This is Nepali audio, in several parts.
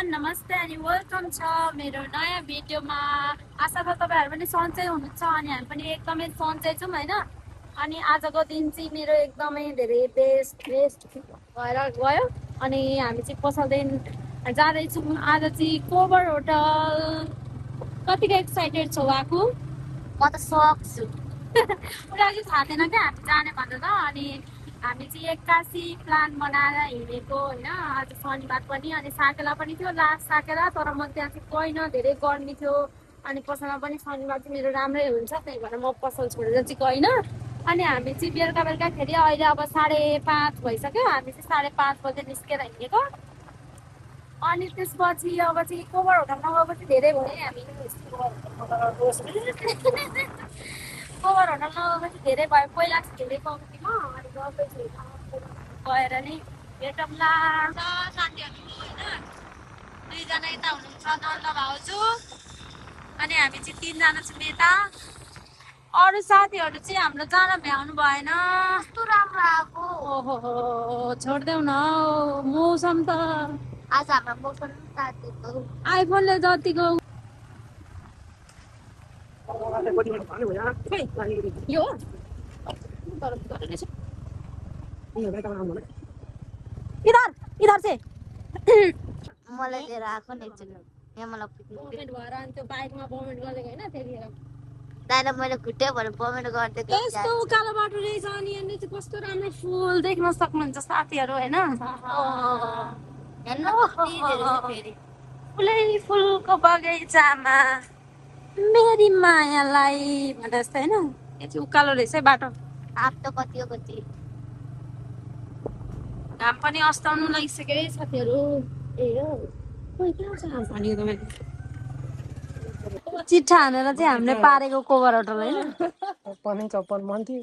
एभ्रिवान नमस्ते अनि वेलकम छ मेरो नयाँ भिडियोमा। आशा छ तपाईहरु पनि सन्चै हुनुहुन्छ अनि हामी पनि एकदमै सन्चै छौं हैन। अनि आजको दिन चाहिँ मेरो एकदमै धेरै बेस्ट भएर गयो अनि हामी चाहिँ पसलदेखि जाँदै छौं। आज चाहिँ कोबर होटल। कतिको एक्साइटेड छौ आकु? म त सक्छु। उनीहरू चाहिँ थाहा थिएन क्या हामी जाने भनेर। अनि हामी चाहिँ एक्कासी प्लान बनाएर हिँडेको होइन। आज शनिबार पनि अनि साकेला पनि थियो लास्ट साकेला, तर म त्यहाँ चाहिँ गइनँ, धेरै गर्मी थियो। अनि पसलमा पनि शनिबार चाहिँ मेरो राम्रै हुन्छ, त्यही भएर म पसल छोडेर चाहिँ गइनँ। अनि हामी चाहिँ बेलुका बेलुकाखेरि अहिले अब 5:30 भइसक्यो, हामी चाहिँ 5:30 बजे निस्केर हिँडेको। अनि त्यसपछि अब चाहिँ कोबर होटलमा गएपछि धेरै भयो हामी कोबर होटलमा गएपछि धेरै भयो। पहिला चाहिँ धेरै गएको थिएँ म, अनि गर्दैछु गएर नै भेटौँला साथीहरू होइन। 2जना यता हुनुहुन्छ नन्द भाउजू अनि हामी चाहिँ 3जना छौँ यता। अरू साथीहरू चाहिँ हाम्रो जान भ्याउनु भएन। कस्तो राम्रो आएको। ओहो छोड्देऊ न मौसम त आज हाम्रो मौसम तातेको। आइफोनले जतिको यो इधर इधर से मलाई लिएर आएको नि एकचोटि यहाँ मलाई बमेन्ट भएर अनि त्यो बाइकमा बमेन्ट गरेको होइन त्यतिखेर दाइले मैले खुट्टै भएर बमेन्ट गरिदिएको। यस्तो उकालो बाटो रहेछ अनि यहाँनिर चाहिँ कस्तो राम्रो फुल देख्न सक्नुहुन्छ साथीहरू होइन। हेर्नु कति धेरै छ फेरि। फुलै फुलको बगैँचामा मेरी मायालाई भने जस्तो होइन। यो चाहिँ उकालो रहेछ है बाटो। आप त कति हो कति। घाम पनि अस्ताउनु लागिसक्यो है साथीहरू। ए हो खोइ कहाँ छ घाम भनेको त मैले चिट्ठा हानेर चाहिँ हामीले पारेको कोबर होटल होइन। चप्पल मन थियो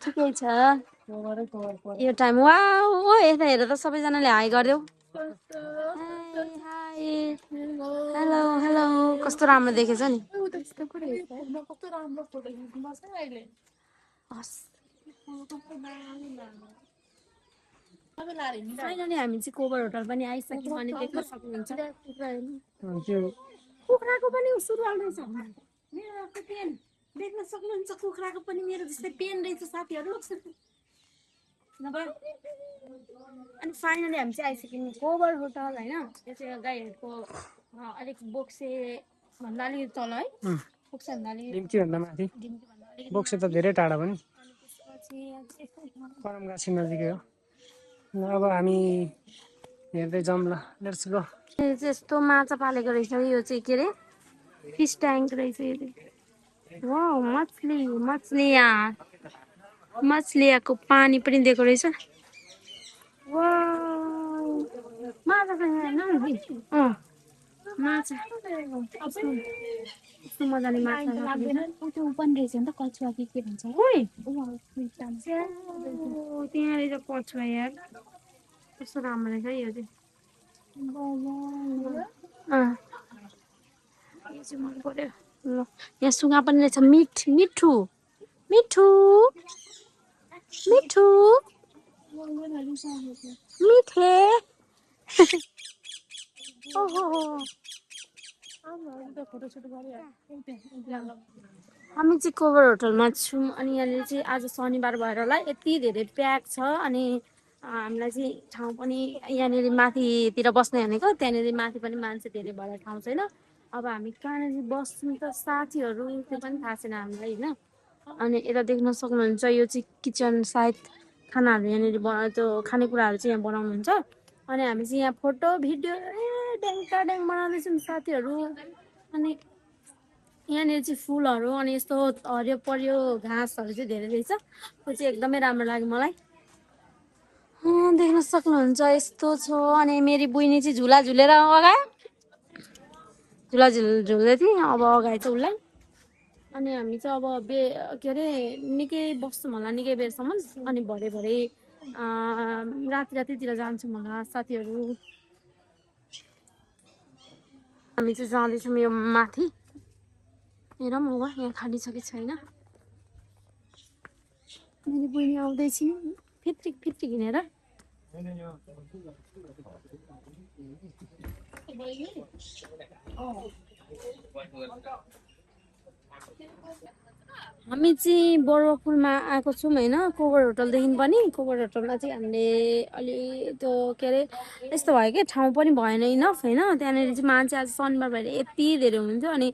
ठिकै छ यो टाइम। वा ओ यता हेर त सबैजनाले हाई गरिदेऊ। हेलो हेलो कस्तो राम्रो देखेछ नि। फाइनली हामी चाहिँ कोबर होटल पनि आइसक्यौँ अनि देख्न सक्नुहुन्छ कुखुराको पनि सुरुवाल रहेछ। मेरो अर्को पेन देख्न सक्नुहुन्छ, कुखुराको पनि मेरो जस्तै पेन रहेछ साथीहरू। अनि फाइनली हामी चाहिँ आइसक्यौँ कोबर होटल होइन। यो चाहिँ गाईहरूको अलिक बोक्से भन्दा अलिक तल है। बोक्से भन्दा अलिक डिम्कीभन्दा माथि। बोक्से त धेरै टाढा पनि परमगाछी नजिकै हो। अब हामी हेर्दै जाऊँ ल, लेट्स गो। यस्तो माछा पालेको रहेछ यो चाहिँ के अरे फिस ट्याङ्क रहेछ यो चाहिँ। वाउ मछली मछलियाको पानी पनि दिएको रहेछ। वाउ माछा छ यहाँ होइन। माछा कस्तो मजाले माछा त्यो पनि रहेछ नि त कछुवा कि के भन्छ त्यहाँ रहेछ कछुवा यार। कस्तो राम्रो रहेछ यो चाहिँ। यो चाहिँ मन पर्यो ल। यहाँ सुगा पनि रहेछ मिठो मिठो मिठो मिठे ओहो हामी चाहिँ कोबर होटलमा छौँ अनि यहाँनिर चाहिँ आज शनिबार भएर होला यति धेरै प्याक छ। अनि हामीलाई चाहिँ ठाउँ पनि यहाँनिर माथितिर बस्ने भनेको, त्यहाँनिर माथि पनि मान्छे धेरै भएर ठाउँ छैन। अब हामी कहाँनिर बस्छौँ त साथीहरू त्यो पनि थाहा छैन हामीलाई होइन। अनि यता देख्न सक्नुहुन्छ यो चाहिँ किचन, सायद खानाहरू यहाँनिर त्यो खानेकुराहरू चाहिँ यहाँ बनाउनुहुन्छ। अनि हामी चाहिँ यहाँ फोटो भिडियो ड्याङ बनाउँदैछौँ साथीहरू। अनि यहाँनिर चाहिँ फुलहरू अनि यस्तो हरियो परियो घाँसहरू चाहिँ धेरै रहेछ, त्यो चाहिँ एकदमै राम्रो लाग्यो मलाई। देख्न सक्नुहुन्छ यस्तो छ। अनि मेरी बहिनी चाहिँ झुला झुलेर अगायो, झुला झुल्दै थिएँ अब अगाए चाहिँ उसलाई। अनि हामी चाहिँ अब के अरे निकै बस्छौँ होला निकै बेरसम्म। अनि भरे रातितिर जान्छौँ होला साथीहरू। हामी चाहिँ जाँदैछौँ यो माथि। हेरौँ अब यहाँ खाली छ कि छैन। मेरो बहिनी आउँदैछ फित्रिक हिँडेर। हामी चाहिँ बरुवापुलमा आएको छौँ होइन कोबर होटलदेखि पनि कोबर होटलमा चाहिँ हामीले अलि त्यो के अरे यस्तो भयो कि ठाउँ पनि भएन इनफ होइन त्यहाँनिर चाहिँ मान्छे आज शनिबार भएर यति धेरै हुनुहुन्थ्यो अनि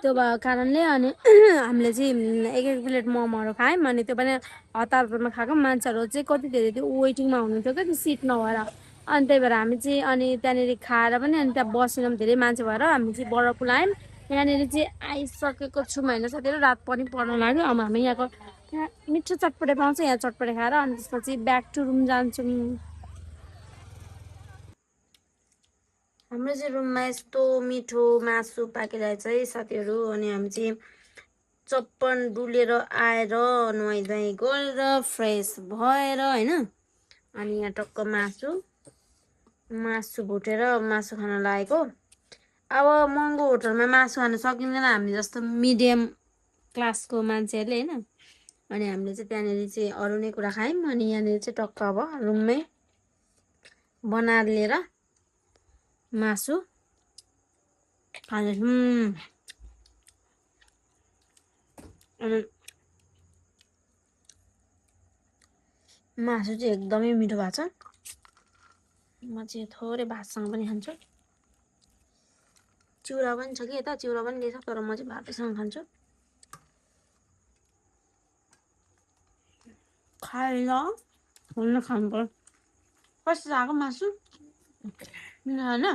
त्यो भएको कारणले अनि हामीले चाहिँ एक एक प्लेट मोमोहरू खायौँ अनि त्यो पनि हतारमा खाएको मान्छेहरू चाहिँ कति धेरै त्यो वेटिङमा हुनुहुन्थ्यो क्या त्यो सिट नभएर अनि त्यही भएर हामी चाहिँ अनि त्यहाँनिर खाएर पनि अनि त्यहाँ बसेनौँ धेरै मान्छे भएर हामी चाहिँ बरुवापुल आयौँ यहाँनिर चाहिँ आइसकेको छौँ होइन साथीहरू रात पनि पर्न लाग्यो अब हामी यहाँको यहाँ मिठो चटपटे पाउँछ यहाँ चटपटे खाएर अनि त्यसपछि ब्याक टु रुम जान्छौँ हाम्रो चाहिँ रुममा यस्तो मिठो मासु पाकिरहेछ है साथीहरू अनि हामी चाहिँ चप्पन डुलेर आएर नुहाइधुवाइ गरेर फ्रेस भएर होइन अनि यहाँ टक्क मासु भुटेर मासु खान लागेको अब महँगो होटलमा मासु खान सकिँदैन हामी जस्तो मिडियम क्लासको मान्छेहरूले होइन अनि हामीले चाहिँ त्यहाँनिर चाहिँ अरू नै कुरा खायौँ अनि यहाँनिर चाहिँ टक्क अब रुममै बनाएर लिएर मासु खाँदैछौँ अनि मासु चाहिँ एकदमै मिठो भएको छ म चाहिँ थोरै भातसँग पनि खान्छु चिउरा पनि छ कि यता चिउरा पनि दिएछ तर म चाहिँ भातैसँग खान्छु खाएर खानु पर्यो कस्तो आएको मासु मिठो होइन